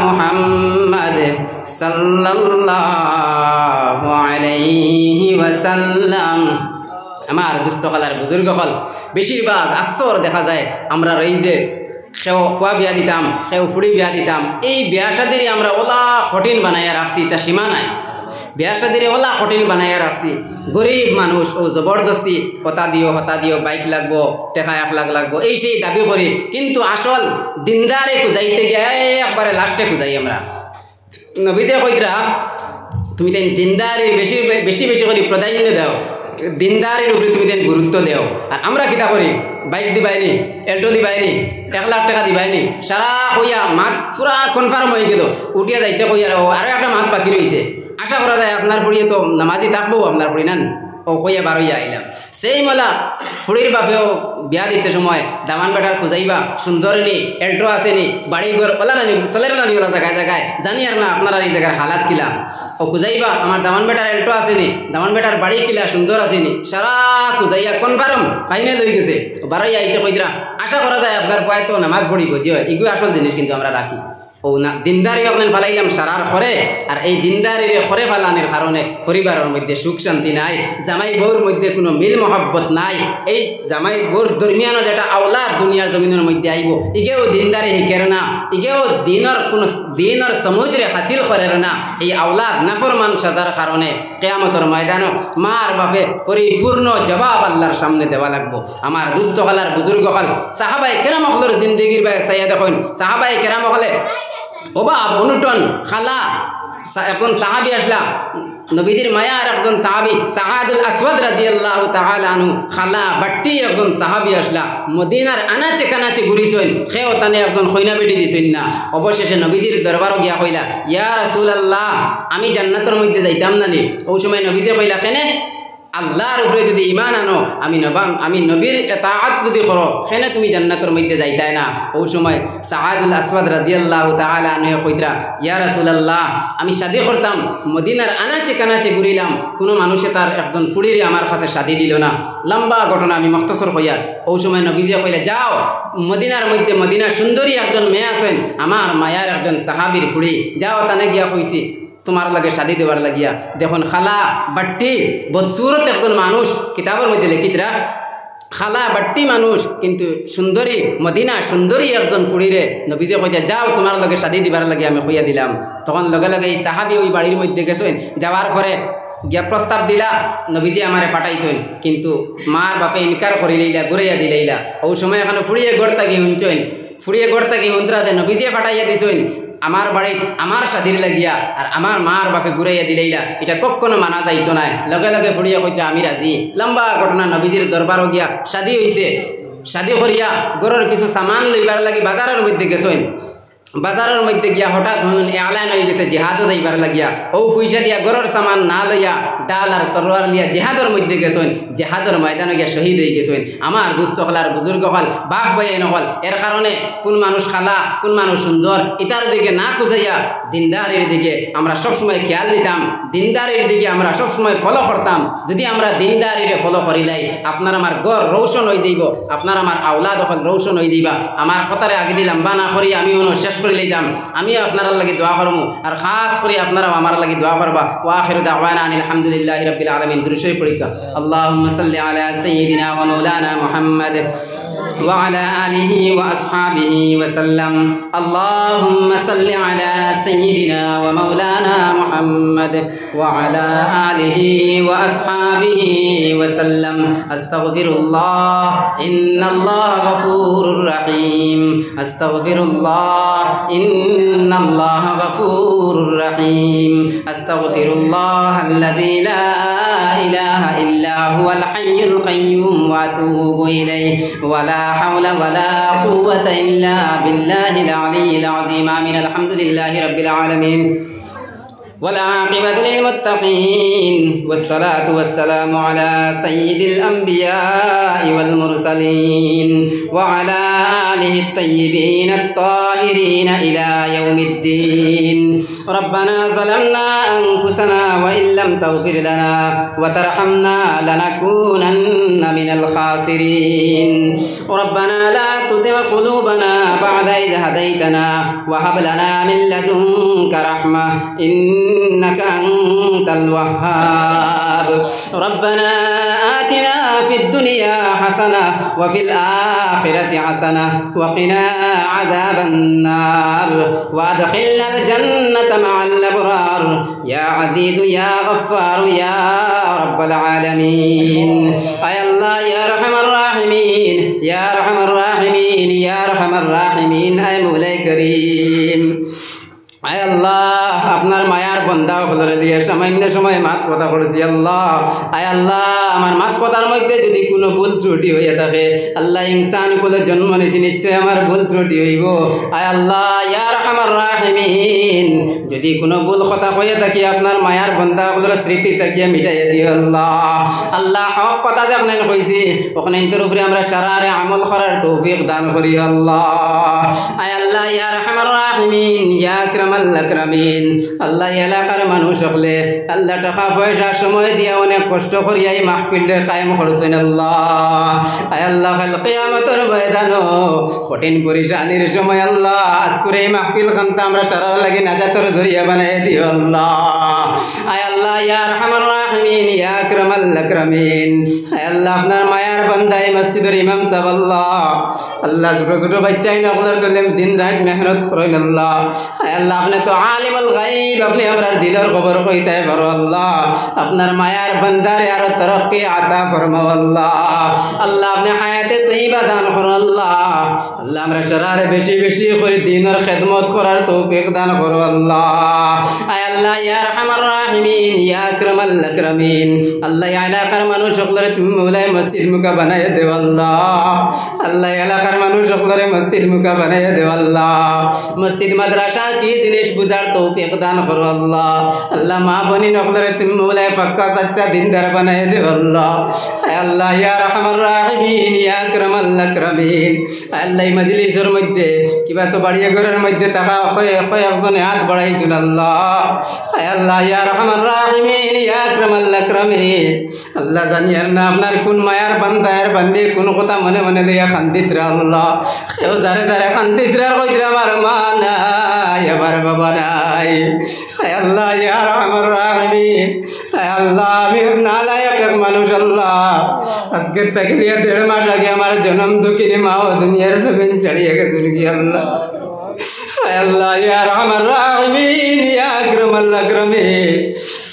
মুহাম্মাদ সাল্লাল্লাহু আলাইহি ওয়াসাল্লাম। আমার দুস্থকালার বুজুর্গকল বেশিরভাগ আকসর দেখা যায় আমরা এই যে খেও ফুয়া বিয়া দিতাম খেও ফুড়ি বিয়া দিতাম এই বিয়া শাদিরই আমরা ওলা কঠিন বানাইয়া রাখছি তা সীমা নাই বিয়া শাদিরে ওলা কঠিন বানাইয়া রাখছি গরিব মানুষ ও জবরদস্তি হতা দিও বাইক লাগবো টাকা 1 লাখ লাগবো এই সেই দাবি করি কিন্তু আসল দিনদারে খুঁজাইতে গিয়ে একবারে লাস্টে খুঁজাই আমরা নবীজে কইতরা তুমি তাই দিনদারির বেশি করে প্রাধান্য দাও দিনদারির উপরে তুমি তাই গুরুত্ব দেও আর আমরা কিতা করি বাইক দিবাইনি এল্টো দিবাইনি 1 লাখ টাকা দিবাইনি সারা কইয়া মাত পুরা কনফার্ম হয়ে গেল উঠিয়া যাইতে কইয়া আরো একটা মাত বাকি রয়েছে আশা করা যায় আপনার ফুড়িয়ে তো নামাজি থাকবো আপনার ফুড়ি নান ও কইয়া বারোইয়া আইলাম সেই মালা ফুড়ির বাপেও বিয়া দিতে সময় দামান বেটার খুঁজাইবা সুন্দরিনী এল্টো আসেনি বাড়ি ঘর ওলা নানি চলের নানি ওলা জায়গায় জানি আর না আপনারা এই জায়গার হালাত কিলা ও খুঁজাইবা আমার দামান বেটার এল্টো আসেনি দামান বেটার বাড়ি কিলা সুন্দর আসেনি সারা খুঁজাইয়া কনফার্ম কাহিনী লই গেছে বারোইয়া আইতে কইরা আশা করা যায় আপনার পয় তো নামাজ পড়িব যে হয় এগুলো আসল জিনিস কিন্তু আমরা রাখি ও না দিনদারি আপনার ফালাইলাম সারার ঘরে আর এই দিনদারির ঘরে ফালানোর কারণে পরিবারের মধ্যে সুখ শান্তি নাই জামাই বউর মধ্যে কোনো মিল মহব্বত নাই এই জামাই বউর দরমিয়ানো যেটা আওলাদ দুনিয়ার জমিনের মধ্যে আইব ইগেও দিনদারি হিকের না ইগেও দিনের সমুদ্রে হাসিল করের না এই আওলাদ নাফরমান সাজার কারণে কিয়ামতের ময়দানে মার বাপে পরিপূর্ণ জবাব আল্লাহর সামনে দেওয়া লাগবো আমার দুস্থ হলার বুজুর্গ হল সাহাবায়ে কেরাম হলের জিন্দগির বাই সাইয়া দেখুন সাহাবায়ে কেরাম হলে অভাব অনুটন খালা একজন সাহাবি আসলা নবীজির মায়ার একজন সাহাবি সাহাদুল আসওয়াদ রাদিয়াল্লাহু তাআলা আনহু খালা বাট্টি একজন সাহাবি আসলা মদিনার আনাচে কানাচে ঘুরিছেন সেও তানে একজন খৈনা বেটি দিছেন না অবশেষে নবীজির দরবারও গিয়া কইলা ইয়া রাসূলুল্লাহ আমি জান্নাতের মধ্যে যাইতাম না নি ওই সময় নবীজি কইলা কেনে আল্লাহর উপরে যদি ঈমান আনো আমি নবীর ইতাআত যদি করো সেনে তুমি জান্নাতের মধ্যে যাইতাই না ওই সময় সাআদুল আসওয়াদ রাদিয়াল্লাহু তাআলা আনহু কইতরা ইয়া রাসূলুল্লাহ আমি শাদী করতাম মদিনার আনাচে কানাচে ঘুরিলাম কোনো মানুষে তার একজন ফুড়িরে আমার কাছে শাদী দিল না লম্বা ঘটনা আমি মুখতাসর কইয়া ওই সময় নবীজি কইলা যাও মদিনার মধ্যে মদিনা সুন্দরী একজন মেয়ে আছেন আমার মায়ার একজন সাহাবীর ফুড়ি যাও তানে গিয়া কইছি তোমার লাগে শাদী দেওয়ার লাগিয়া দেখুন খালা বাট্টি বদসুরত একজন মানুষ কিতাবের মধ্যে লিখিতরা খালা বাট্টি মানুষ কিন্তু সুন্দরী মদিনা সুন্দরী একজন ফুড়িরে নবীজে কইয়া যাও তোমার লগে শাদী দিবার লাগে আমি কইয়া দিলাম তখন লগে লগে এই সাহাবি ওই বাড়ির মধ্যে গেছেন যাওয়ার পরে গিয়া প্রস্তাব দিলা নবীজি আমারে পাঠাইছেন কিন্তু মার বাপে ইনকার করি লইলা ঘুরাইয়া দিলাইলা ওই সময় এখানে ফুড়িয়ে গড় তাকি শুনছেন ফুড়িয়ে গড় তাকি শুনতরা যে নবীজি পাঠাইয়া দিছেন আমার বাড়ি আমার শাদীর লাগিয়া আর আমার মার বাপে ঘুরাইয়া দিলাইলা এটা কখনো মানা যাইতো না লগে লগে ফুড়িয়া কইতে আমি রাজি লম্বা ঘটনা নবীজির দরবারও গিয়া শাদী হইছে শাদী করিয়া গরুর কিছু সামান লইবার লাগি বাজারের মধ্যে গেছেন বাজারের মধ্যে গিয়া হঠাৎ এলান হয়ে গেছে জেহাদও যাইবার লাগিয়া ও পয়সা দিয়া গরুর সামান না লইয়া ডাল আর তরোয়ার লিয়া জেহাদর মধ্যে গেছেন জেহাদর ময়দানে গিয়া শহীদ হয়ে গেছেন আমার দুস্থ হলার বুজুর্গ হল বাপ বয়ে নহল এর কারণে কোন মানুষ খালা কোন মানুষ সুন্দর ইতার দিকে না খুঁজাইয়া দিনদারির দিকে আমরা সবসময় খেয়াল দিতাম দিনদারির দিকে আমরা সবসময় ফলো করতাম যদি আমরা দিনদারিরে ফলো করিলাই আপনার আমার গড় রৌশন হয়ে যাইব আপনার আমার আওলাদ হল রৌশন হয়ে যাইবা আমার কথারে আগে দিলাম বা না করি আমি শেষ করে লইতাম আমিও আপনারা লাগি দোয়া করবো আর খাস করে আপনারাও আমার লাগি দোয়া করবা ওয়া আখিরু দাওয়ানা আনিল হামদুলিল্লাহি রাব্বিল আলামিন দুরূদ শরীফ পড়িকা আল্লাহুম্মা সাল্লি আলা সাইয়্যিদিনা ওয়া মাওলানা মুহাম্মদ وعلى آله وأصحابه وسلم اللهم صل على سيدنا ومولانا محمد وعلى آله وأصحابه وسلم أستغفر الله إن الله غفور رحيم أستغفر الله إن الله غفور رحيم أستغفر الله الذي لا إله إلا هو الحي القيوم وأتوب إليه ولا حول ولا قوة إلا بالله العلي العظيم آمين الحمد لله رب العالمين والعاقبة للمتقين والصلاة والسلام على سيد الأنبياء والمرسلين وعلى آله الطيبين الطاهرين إلى يوم الدين. ربنا ظلمنا أنفسنا وإن لم تغفر لنا وترحمنا لنكونن من الخاسرين. ربنا لا تزغ قلوبنا بعد إذ هديتنا وهب لنا من لدنك رحمة إنك أنت الوهاب. ربنا آتنا في الدنيا حسنة وفي الآخرة حسنة وقنا عذاب النار وأدخلنا الجنة مع الأبرار يا عزيز يا غفار يا رب العالمين. يا الله يا أرحم الراحمين يا أرحم الراحمين يا أرحم الراحمين أي مولاي كريم. আয় আল্লাহ আপনার মায়ার বন্দা হলরে দিয়ে সামান্য সময় মাত কথা করেছি আল্লাহ। আয় আল্লাহ আমার মাত কথার মধ্যে যদি কোনো ভুল ত্রুটি হইয়া থাকে আল্লাহ ইনসান কুলে জন্ম নিয়েছি নিশ্চয় আমার ভুল ত্রুটি হইব। আয় আল্লাহ ইয়া আরহামার রাহিমিন যদি কোনো ভুল কথা হইয়া থাকি আপনার মায়ার বন্দা হলরে স্মৃতি তাকিয়া মিটাইয়া দিও আল্লাহ। আল্লাহ হক কথা যখন কইছি ওখানে তোর উপরে আমরা সারারে আমল করার তৌফিক দান করি আল্লাহ। আয় আল্লাহ ইয়া আরহামার রাহিমিন ইয়া আকরামিন আল্লাহ এলাকার মানুষ হলে আল্লাহ টাকা পয়সা সময় দিয়া অনেক কষ্ট করিয়া এই মাহফিলে কায়েম করছেন আল্লাহ। আয় আল্লাহ কাল কিয়ামতের ময়দানো কঠিন পরিশানির সময় আল্লাহ আজ করে এই মাহফিল খানটা আমরা সারার লাগি নাজাতের জরিয়া বানাই দিও আল্লাহ। আয় আল্লাহ ইয়া আরহামার রাহিমিন ইয়া আকরামিন আয় আল্লাহ আপনার মায়ার বান্দা এই মসজিদের ইমাম সাহেব আল্লাহ আল্লাহ ছোট ছোট বাচ্চাই নকলের দলে দিন রাত মেহনত করেন আল্লাহ। আয় আল্লাহ আপনি তো আলিমুল গায়ব আপনি আমরার দিলের খবর কইতে পারো আল্লাহ। আপনার মায়ার বান্দারে আরো তরক্কি আতা ফরমাও আল্লাহ। আল্লাহ আপনি হায়াতে তৈবা দান করো আল্লাহ। আল্লাহ আমরা সারারে বেশি বেশি করে দিনের খেদমত করার তৌফিক দান করো আল্লাহ। আয় আল্লাহ ইয়া আরহামার রাহিমিন ইয়া আকরামিন আল্লাহ এলাকার মানুষ সকলরে তুমি মৌলাই মসজিদ মুকা বানাইয়া দেও আল্লাহ। আল্লাহ এলাকার মানুষ সকলরে মসজিদ মুকা বানাইয়া দেও আল্লাহ। মসজিদ মাদ্রাসা কি জিনিস বুঝার তৌফিক দান করো আল্লাহ। আল্লাহ মা বনি নকলরে তুমি মৌলায় পাক্কা সচ্চা দিনদার বানাই দেও আল্লাহ। আল্লাহ ইয়া আরহামার রাহিমিন ইয়া আকরামিন আল্লাহ এই মজলিসের মধ্যে কিবা তো বাড়িয়া ঘরের মধ্যে টাকা কয়েকজনে হাত বাড়াইছেন আল্লাহ। আল্লাহ ইয়া আরহামার রাহিমিন ইয়া আকরামিন আল্লাহ জানিয়ার না আপনার কোন মায়ার বান্দায়ের বান্দি কোন কথা মনে মনে লইয়া খান্দিতরা আল্লাহ। কেউ যারে যারে খান্দিতরা কইতরা আমার মা নাই আমার বাবা নাই। আল্লাহ ইয়া আরহামার রাহিমিন আল্লাহ আমি নালায়েক এক মানুষ আল্লাহ। আজকে থেকে 1.5 মাস আগে আমার জন্ম দুঃখিনী মা ও দুনিয়ার জমিন ছাড়িয়ে গেছেন কি আল্লাহ। আল্লাহ ইয়া আরহামার রাহিমিন ইয়া আকরামিন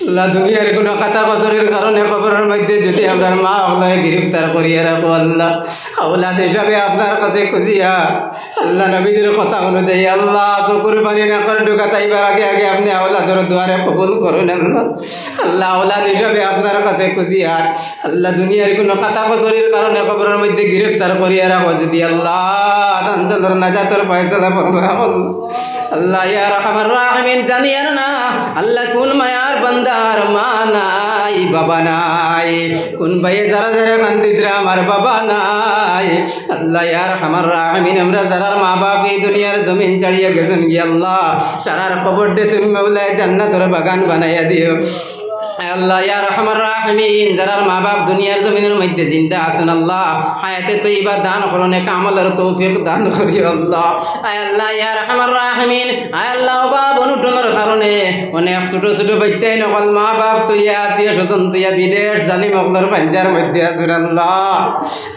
আল্লাহ দুনিয়ার কোনো কথা কচরের কারণে খবরের মধ্যে যদি আপনার মা আল্লাহ গ্রেফতার করিয়া রাখো আল্লাহ আওলাদ হিসাবে আপনার কাছে খুঁজিয়া আল্লাহ নবীদের কথা অনুযায়ী আল্লাহ চকুর পানি না করে ঢুকা তাইবার আগে আগে আপনি আওলাদের দুয়ারে কবুল করুন আল্লাহ। আল্লাহ আওলাদ হিসাবে আপনার কাছে খুঁজিয়া আল্লাহ দুনিয়ার কোনো কথা কচরের কারণে খবরের মধ্যে গ্রেফতার করিয়া রাখো যদি আল্লাহ তাদের নাজাতের ফয়সালা ফরমাও আল্লাহ ইয়া আরহামার রাহিমিন জানিয়ার না আল্লাহ কোন মায়ার বান্দার মা নাই বাবা নাই কোন ভাইয়ে যারা যারা কান্দিতরা আমার বাবা নাই। আল্লাহ ইয়া আরহামার রাহিমিন আমরা যারার মা বাপ এই দুনিয়ার জমিন ছাড়িয়ে গেছেন কি আল্লাহ সারার কবর দে তুমি মৌলায় জান্নাতের বাগান বানাইয়া দিও। আল্লাহ ইয়া আরহামার রাহিমিন যারার মা বাপ দুনিয়ার জমিনের মধ্যে জিন্দা আছেন আল্লাহ হায়াতে তৈবা দান করুন এক আমলের তৌফিক দান করি আল্লাহ। আয় আল্লাহ ইয়া আরহামার রাহিমিন আয় আল্লাহ বাপ অনুটনের কারণে অনেক ছোট ছোট বাচ্চাই নকল মা বাপ তুইয়া আত্মীয় স্বজন তুইয়া বিদেশ জালিম অকলর পাঞ্জার মধ্যে আছেন আল্লাহ।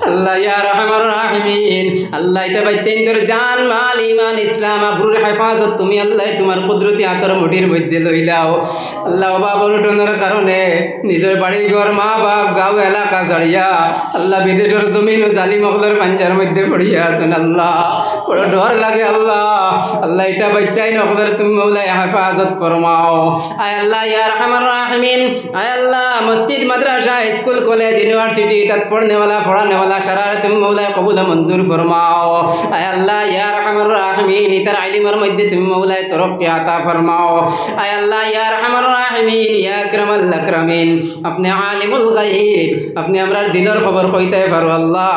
আল্লাহ ইয়া আরহামার রাহিমিন আল্লাহ এটা বাচ্চাই তোর জান মাল ইমান ইসলাম আবরুর হেফাজত তুমি আল্লাহ তোমার কুদরতি হাতের মুঠির মধ্যে লইলাও আল্লাহ বাপ অনুটনের কারণে নিজের বাড়ি ঘর মা বাপ গাঁও এলাকা ছাড়িয়া আল্লাহ বিদেশের জমিন ও জালিম অকলের পাঞ্জার মধ্যে পড়িয়া আছেন আল্লাহ। বড় ডর লাগে আল্লাহ। আল্লাহ এটা বাচ্চাই নকলের তুমি মৌলায় হেফাজত ফরমাও। আয় আল্লাহ ইয়া আরহামার রাহিমিন আয় আল্লাহ মসজিদ মাদ্রাসা স্কুল কলেজ ইউনিভার্সিটি তাত পড়নেওয়ালা পড়ানেওয়ালা সারা তুমি মৌলায় কবুল মঞ্জুর ফরমাও। আয় আল্লাহ ইয়া আরহামার রাহিমিন রাহিমিন ইতার ইলমের মধ্যে তুমি মওলায় তরক্কি আতা ফরমাও আয় আল্লাহ ইয়া আরহামার রাহিমিন ইয়া আকরামাল আকরামিন আপনি আলিমুল গায়ব আপনি আমরার দিলের খবর কইতে পারো আল্লাহ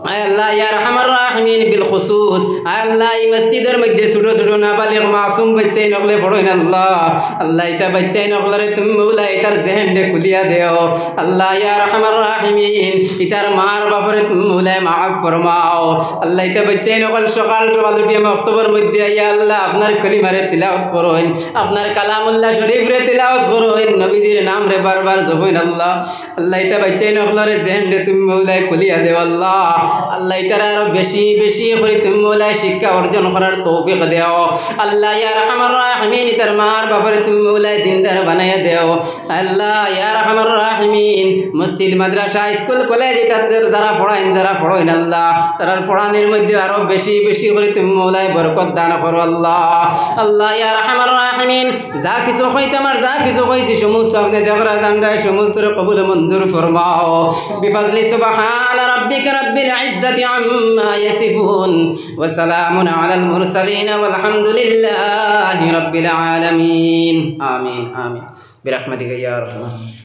আয় আল্লাহ ইয়া আরহামার রাহিমিন বিল খুসুস আয় আল্লাহ এই মসজিদের মধ্যে ছোট ছোট নাবালিগ মাসুম বাচ্চাই নকলে পড়েন আল্লাহ আল্লাহ এটা বাচ্চাই নকলরে তুমি মওলা এটার জেহেনডে খুলিয়া দেও আল্লাহ ইয়া আরহামার রাহিমিন ইতার মার বাপরে তুমি মওলা মাফ ফরমাও আল্লাহ এটা বাচ্চাই নকল সকাল সকাল উঠিয়ে মক্তবের মধ্যে ইয়া আল্লাহ আপনার কলিমারে তিলাওয়াত করুন আপনার কালামুল্লাহ শরীফরে তিলাওয়াত করুন নবীজির নাম রে বারবার জপেন আল্লাহ আল্লাহ এটা বাচ্চাই নকলরে জেহেনডে তুমি মওলা খুলিয়া দেও আল্লাহ আল্লাহ ইতারা আরো বেশি বেশি করে তুমি মওলা শিক্ষা অর্জন করার তৌফিক দেও আল্লাহ ইয়া আরহামার রাহিমিন ইতার মার বাপরে তুমি মওলা দিনদার বানায়া দেও আল্লাহ ইয়া আরহামার রাহিমিন মসজিদ মাদ্রাসা স্কুল কলেজ তাদের যারা পড়াইন আল্লাহ তার পড়ানোর মধ্যে আরো বেশি বেশি করে তুমি মওলা বরকত দান করো আল্লাহ আল্লাহ ইয়া আরহামার রাহিমিন যা কিছু হইতে আমার যা কিছু হইছে সমস্ত আপনি দেখরা জানরায় সমস্ত কবুল মঞ্জুর ফরমাও বিফাজলি সুবহান রাব্বিকা রাব্বিল ইজ্জাতি আম্মা ইয়াসিফুন ওয়া সালামুন আলাল মুরসালিন ওয়ালহামদুলিল্লাহি রাব্বিল আলামিন আমিন আমিন বিরহমাতিকা ইয়া আরহাম